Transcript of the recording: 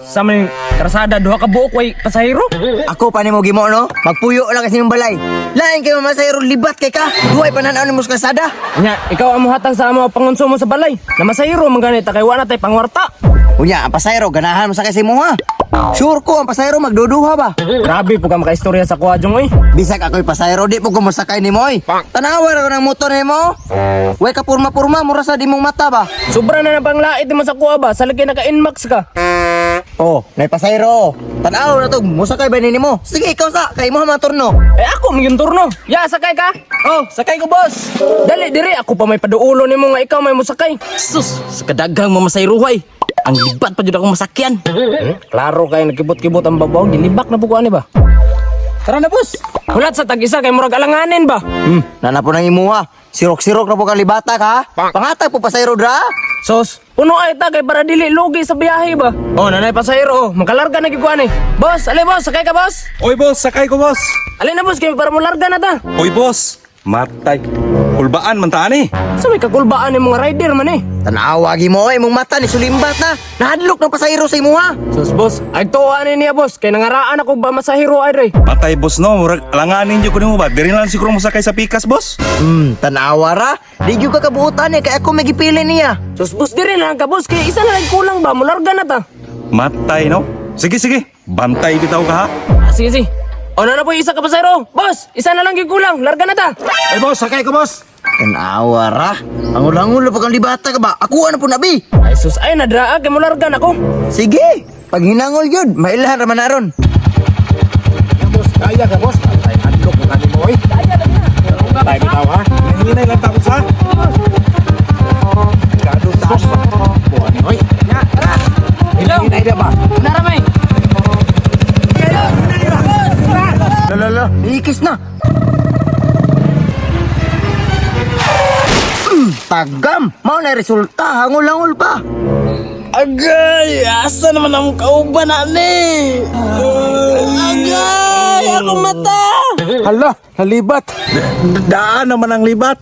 sa may karasada duha ka buok way pasahero. Ako pa ni mo gimo no? Magpuyo lang kasi ng balay. Lain kay masayro libat kay ka. Duhay pa nanaaw ni mo sa kasada. Nya, ikaw amo hatag sa amo pangonsumo sa balay. Na masahero man ganita kay wala tay pangwarta. Unya, ang pasayro ganahan mo sa kasi mo ha. Sure ko ang pasayro magduduha ba. Grabe po ka makaistorya sa kuha jong oy. Bisag ako'y pasayro di po kumusakay ni mo oy. Tanawa ra ko ng motor ni mo. Way ka purma-purma mura sa di mong mata ba. Sobra na pang lait mo sa kuha ba? Sa lagi naka-inmax ka. Oh, nay pasayro. Tanaw na to, musakay ba ni mo? Sige, ikaw sa kay mo maturno. Eh ako may turno. Ya, sakay ka? Oh, sakay ko boss. Dali diri ako pa may paduulo nimo nga ikaw may musakay. Sus, sa kadaghang mamasayruhay. Ang libat pa jud akong masakyan. Klaro kay nagkibot-kibot ang babaw, gilibak na bukuan ni ba? Tara na, boss. Hulat sa tag-isa kay murag alanganin ba? Nana po nang imuha. Sirok-sirok na po kalibata ka. Pangatag po pasayro dra. Sos, puno ay ta kay para dili lugi sa biyahe ba? Oh, nanay pasahero, oh, makalarga na gikuan eh. Boss, ali boss, sakay ka boss. Oy boss, sakay ko boss. Ali na boss, kay para mo larga na ta. Oy boss, matay. Kulbaan man taan eh. Sa may kakulbaan ng mga rider man eh. Tanawa gi mo imong mata ni sulimbat na. Nahadlok ng pasayro sa imuha. Sos boss, ay tuwa niya boss, kay nangaraan ako ba masahero ay ray. Matay boss no, murag alanganin jud ko nimo ba. Diri lang siguro mo sakay sa pikas boss. Tanawa ra. Di gyud ka kabuutan eh kay ako may gipili niya. Sos boss, diri lang ka boss, kay isa na lang kulang ba, mularga na ta. Matay no. Sige sige, bantay bitaw ka ha. Sige, sige. O na po yung isa ka pasahero. Boss, isa na lang gikulang, larga na ta. Oy boss, sakay ko boss. Tanawa ra. Ang ulang-ulo pa kang libata ka ba? Ako ano po nabi. Ay sus, ay nadraa, kay mularga na ko. Sige. Pag hinangol yun, mailahan raman naron. Boss, kaya ka boss. Matay hadlok mo kanimo oy. Matay bitaw ha. Hinay lang tapos ha. Kado taas pa. Buwan oy. Hello? Hinay na ba? Naramay. Lala, ikis na. Tagam. Mao na resulta, hangul-hangul pa. Agay, asa naman ang kauban na ni? Agay, ako mata. Hala, halibat. Daan naman ang libat.